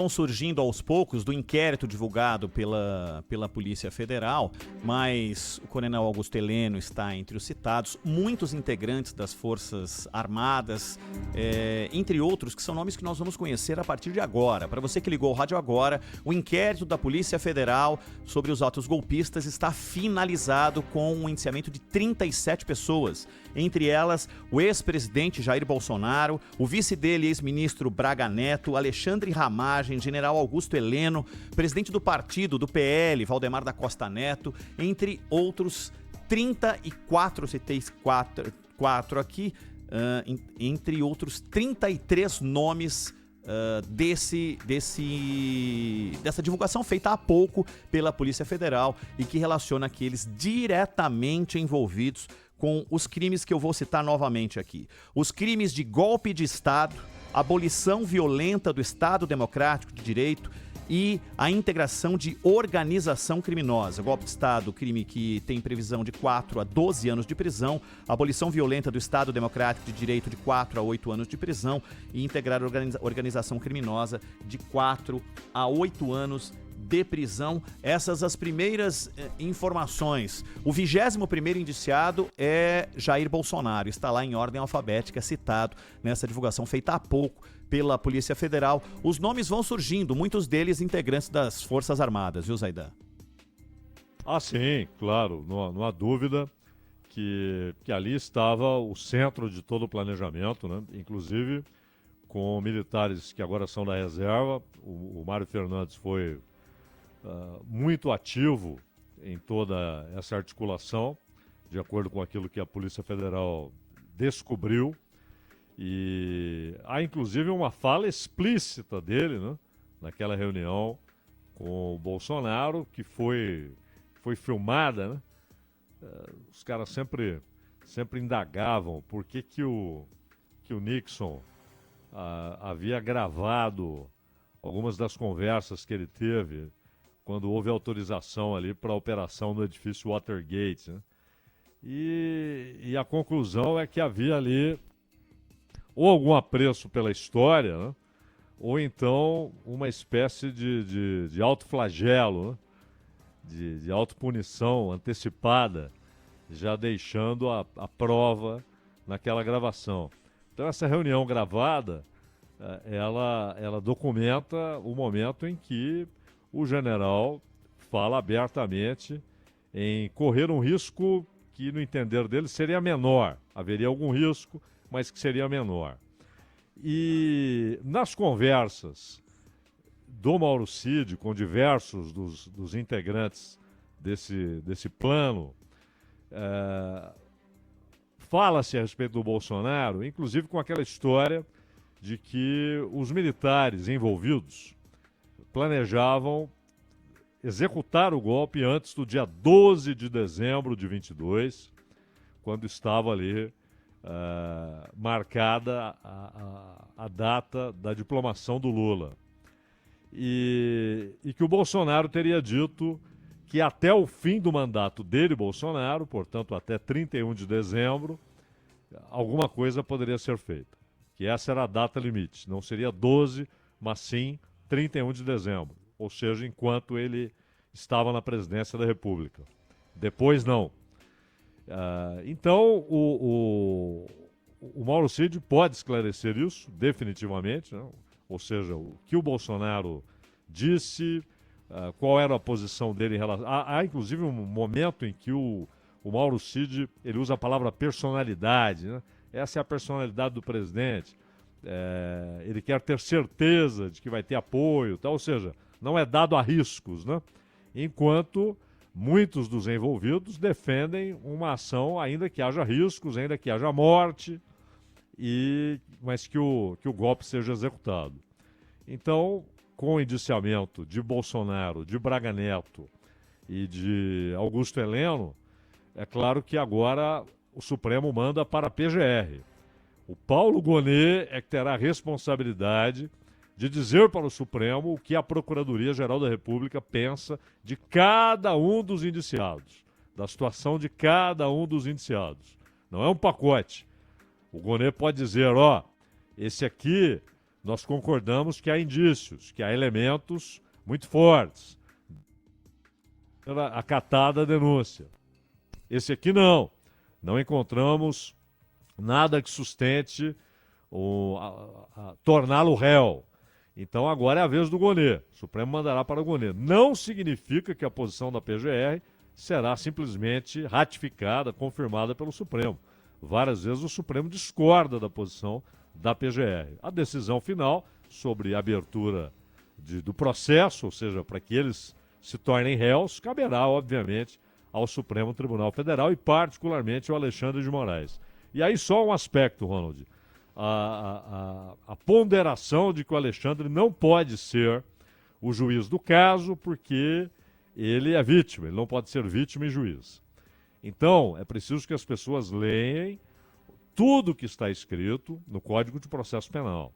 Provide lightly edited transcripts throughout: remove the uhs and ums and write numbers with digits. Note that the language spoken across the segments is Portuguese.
Estão surgindo aos poucos do inquérito divulgado pela Polícia Federal, mas o coronel Augusto Heleno está entre os citados, muitos integrantes das Forças Armadas, entre outros, que são nomes que nós vamos conhecer a partir de agora. Para você que ligou o rádio agora, o inquérito da Polícia Federal sobre os atos golpistas está finalizado com um indiciamento de 37 pessoas, entre elas o ex-presidente Jair Bolsonaro, o vice dele, ex-ministro Braga Neto, Alexandre Ramagem, general Augusto Heleno, presidente do partido, do PL, Valdemar da Costa Neto, entre outros 34, citei quatro aqui, entre outros 33 nomes dessa divulgação feita há pouco pela Polícia Federal e que relaciona aqueles diretamente envolvidos com os crimes que eu vou citar novamente aqui. Os crimes de golpe de Estado, abolição violenta do Estado Democrático de Direito e a integração de organização criminosa. Golpe de Estado, crime que tem previsão de 4 a 12 anos de prisão, abolição violenta do Estado Democrático de Direito de 4 a 8 anos de prisão e integrar organização criminosa de 4 a 8 anos de prisão. Essas as primeiras informações. O 21º indiciado é Jair Bolsonaro, está lá em ordem alfabética, citado nessa divulgação feita há pouco pela Polícia Federal. Os nomes vão surgindo, muitos deles integrantes das Forças Armadas, viu, Zaidan? Ah, sim, claro, não há dúvida que ali estava o centro de todo o planejamento, né? Inclusive com militares que agora são da reserva. O Mário Fernandes foi muito ativo em toda essa articulação, de acordo com aquilo que a Polícia Federal descobriu. E há inclusive uma fala explícita dele, né, naquela reunião com o Bolsonaro, que foi filmada, né? Os caras sempre indagavam por que o Nixon havia gravado algumas das conversas que ele teve quando houve autorização ali para a operação no edifício Watergate, né? E a conclusão é que havia ali ou algum apreço pela história, né? Ou então uma espécie de autoflagelo, né? de autopunição antecipada, já deixando a prova naquela gravação. Então essa reunião gravada, ela documenta o momento em que o general fala abertamente em correr um risco que, no entender dele, seria menor. Haveria algum risco, mas que seria menor. E nas conversas do Mauro Cid com diversos dos integrantes desse plano, fala-se a respeito do Bolsonaro, inclusive com aquela história de que os militares envolvidos planejavam executar o golpe antes do dia 12 de dezembro de 22, quando estava ali marcada a data da diplomação do Lula. E que o Bolsonaro teria dito que até o fim do mandato dele, Bolsonaro, portanto até 31 de dezembro, alguma coisa poderia ser feita. Que essa era a data limite. Não seria 12, mas sim 31 de dezembro. Ou seja, enquanto ele estava na presidência da República. Depois, não. Então, o Mauro Cid pode esclarecer isso, definitivamente, né? Ou seja, o que o Bolsonaro disse, qual era a posição dele em relação... Há inclusive, um momento em que o Mauro Cid ele usa a palavra personalidade, né? Essa é a personalidade do presidente. Ele quer ter certeza de que vai ter apoio, tal, ou seja, não é dado a riscos, né? Enquanto muitos dos envolvidos defendem uma ação ainda que haja riscos, ainda que haja morte, mas que o golpe seja executado. Então, com o indiciamento de Bolsonaro, de Braga Neto e de Augusto Heleno, é claro que agora o Supremo manda para a PGR. O Paulo Gonet é que terá a responsabilidade de dizer para o Supremo o que a Procuradoria-Geral da República pensa de cada um dos indiciados, da situação de cada um dos indiciados. Não é um pacote. O Gonet pode dizer, esse aqui nós concordamos que há indícios, que há elementos muito fortes. Acatada a denúncia. Esse aqui não. Não encontramos nada que sustente torná-lo réu. Então agora é a vez do Gonê. O Supremo mandará para o Gonê. Não significa que a posição da PGR será simplesmente ratificada, confirmada pelo Supremo. Várias vezes o Supremo discorda da posição da PGR. A decisão final sobre a abertura do processo, ou seja, para que eles se tornem réus, caberá, obviamente, ao Supremo Tribunal Federal e, particularmente, ao Alexandre de Moraes. E aí só um aspecto, Ronald. A ponderação de que o Alexandre não pode ser o juiz do caso porque ele é vítima, ele não pode ser vítima e juiz. Então, é preciso que as pessoas leiam tudo que está escrito no Código de Processo Penal.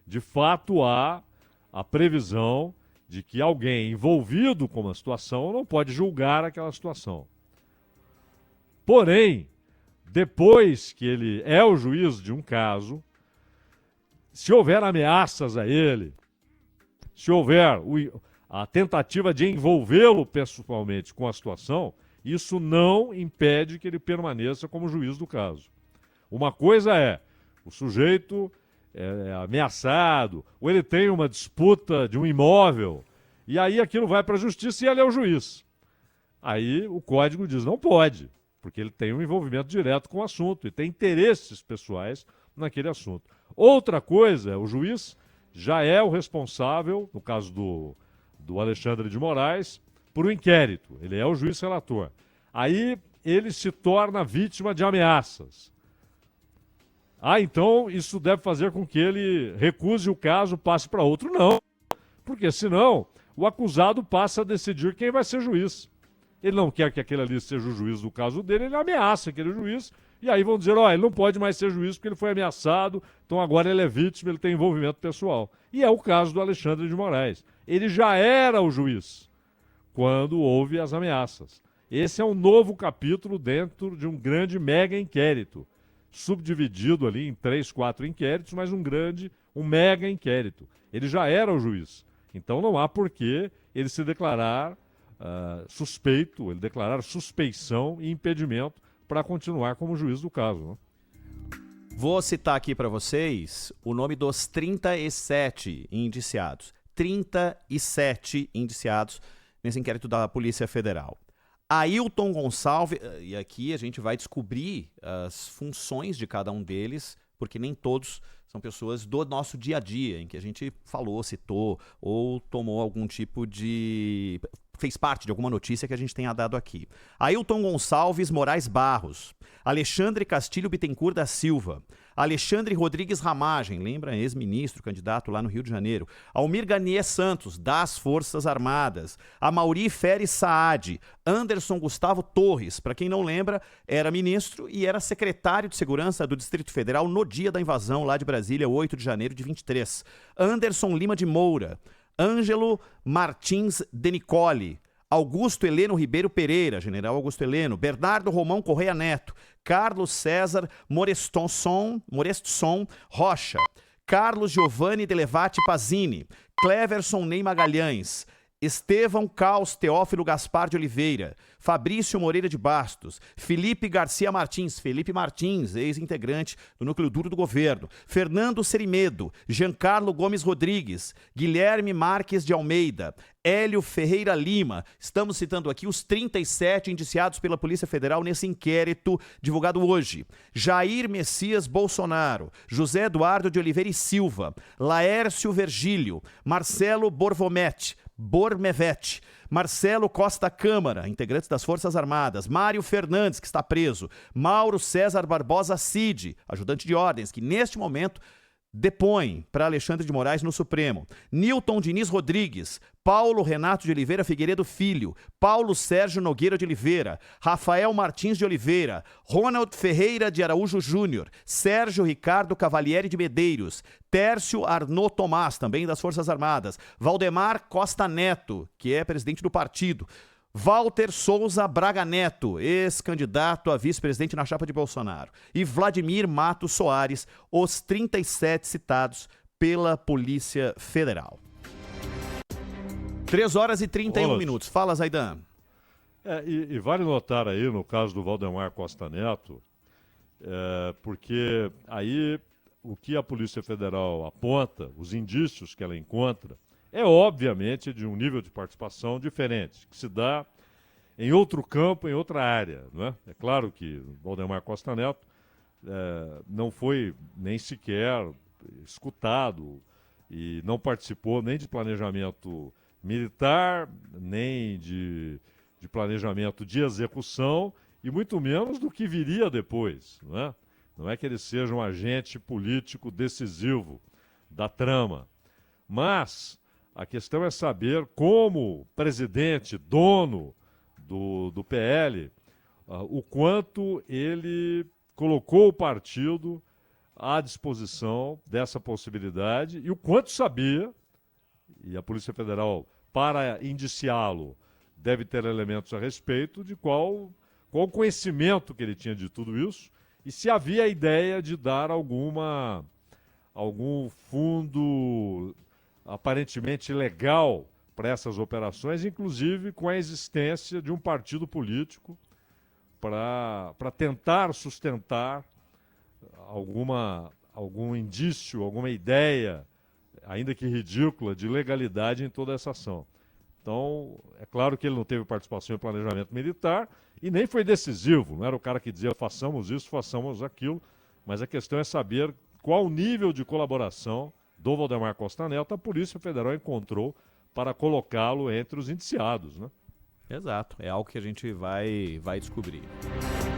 De fato, há a previsão de que alguém envolvido com uma situação não pode julgar aquela situação. Porém, depois que ele é o juiz de um caso, se houver ameaças a ele, se houver a tentativa de envolvê-lo pessoalmente com a situação, isso não impede que ele permaneça como juiz do caso. Uma coisa é, o sujeito é ameaçado, ou ele tem uma disputa de um imóvel, e aí aquilo vai para a justiça e ele é o juiz. Aí o código diz, não pode, porque ele tem um envolvimento direto com o assunto e tem interesses pessoais naquele assunto. Outra coisa, o juiz já é o responsável, no caso do Alexandre de Moraes, por um inquérito. Ele é o juiz relator. Aí ele se torna vítima de ameaças. Então isso deve fazer com que ele recuse o caso, passe para outro. Não, porque senão o acusado passa a decidir quem vai ser juiz. Ele não quer que aquele ali seja o juiz do caso dele, ele ameaça aquele juiz, e aí vão dizer, ele não pode mais ser juiz porque ele foi ameaçado, então agora ele é vítima, ele tem envolvimento pessoal. E é o caso do Alexandre de Moraes. Ele já era o juiz quando houve as ameaças. Esse é um novo capítulo dentro de um grande mega inquérito, subdividido ali em 3, 4 inquéritos, mas um mega inquérito. Ele já era o juiz. Então não há por que ele se declarar suspeito, ele declarar suspeição e impedimento para continuar como juiz do caso. Né? Vou citar aqui para vocês o nome dos 37 indiciados. 37 indiciados nesse inquérito da Polícia Federal. Ailton Gonçalves, e aqui a gente vai descobrir as funções de cada um deles, porque nem todos são pessoas do nosso dia a dia, em que a gente falou, citou ou tomou algum tipo de... fez parte de alguma notícia que a gente tenha dado aqui. Ailton Gonçalves Moraes Barros, Alexandre Castilho Bittencourt da Silva, Alexandre Rodrigues Ramagem, lembra? Ex-ministro, candidato lá no Rio de Janeiro. Almir Garnier Santos, das Forças Armadas. Amaury Feres Saad. Anderson Gustavo Torres, para quem não lembra, era ministro e era secretário de Segurança do Distrito Federal no dia da invasão lá de Brasília, 8 de janeiro de 23. Anderson Lima de Moura. Ângelo Martins de Nicole, Augusto Heleno Ribeiro Pereira, general Augusto Heleno, Bernardo Romão Correia Neto, Carlos César Moreston Rocha, Carlos Giovanni Delevate Pazini, Cleverson Ney Magalhães, Estevão Caos Teófilo Gaspar de Oliveira, Fabrício Moreira de Bastos, Felipe Garcia Martins, Felipe Martins, ex-integrante do núcleo duro do governo, Fernando Serimedo, Giancarlo Gomes Rodrigues, Guilherme Marques de Almeida, Hélio Ferreira Lima. Estamos citando aqui os 37 indiciados pela Polícia Federal nesse inquérito divulgado hoje. Jair Messias Bolsonaro, José Eduardo de Oliveira e Silva, Laércio Vergílio, Marcelo Bormevete, Marcelo Costa Câmara, integrantes das Forças Armadas, Mário Fernandes, que está preso, Mauro César Barbosa Cid, ajudante de ordens, que neste momento depõe para Alexandre de Moraes no Supremo, Nilton Diniz Rodrigues, Paulo Renato de Oliveira Figueiredo Filho, Paulo Sérgio Nogueira de Oliveira, Rafael Martins de Oliveira, Ronald Ferreira de Araújo Júnior, Sérgio Ricardo Cavalieri de Medeiros, Tércio Arnaud Tomás, também das Forças Armadas, Valdemar Costa Neto, que é presidente do partido, Walter Souza Braga Neto, ex-candidato a vice-presidente na chapa de Bolsonaro, e Vladimir Matos Soares, os 37 citados pela Polícia Federal. 3h31. Fala, Zaidan. E vale notar aí, no caso do Valdemar Costa Neto, porque aí o que a Polícia Federal aponta, os indícios que ela encontra, é obviamente de um nível de participação diferente, que se dá em outro campo, em outra área. Não é? É claro que Valdemar Costa Neto não foi nem sequer escutado e não participou nem de planejamento militar, nem de planejamento de execução, e muito menos do que viria depois. Não é que ele seja um agente político decisivo da trama. Mas a questão é saber como presidente, dono do PL, o quanto ele colocou o partido à disposição dessa possibilidade e o quanto sabia, e a Polícia Federal, para indiciá-lo, deve ter elementos a respeito de qual o conhecimento que ele tinha de tudo isso e se havia a ideia de dar algum fundo aparentemente legal para essas operações, inclusive com a existência de um partido político para tentar sustentar algum indício, alguma ideia, ainda que ridícula, de legalidade em toda essa ação. Então, é claro que ele não teve participação em planejamento militar e nem foi decisivo, não era o cara que dizia façamos isso, façamos aquilo, mas a questão é saber qual o nível de colaboração do Valdemar Costa Neto a Polícia Federal encontrou para colocá-lo entre os indiciados, né? Exato, é algo que a gente vai descobrir.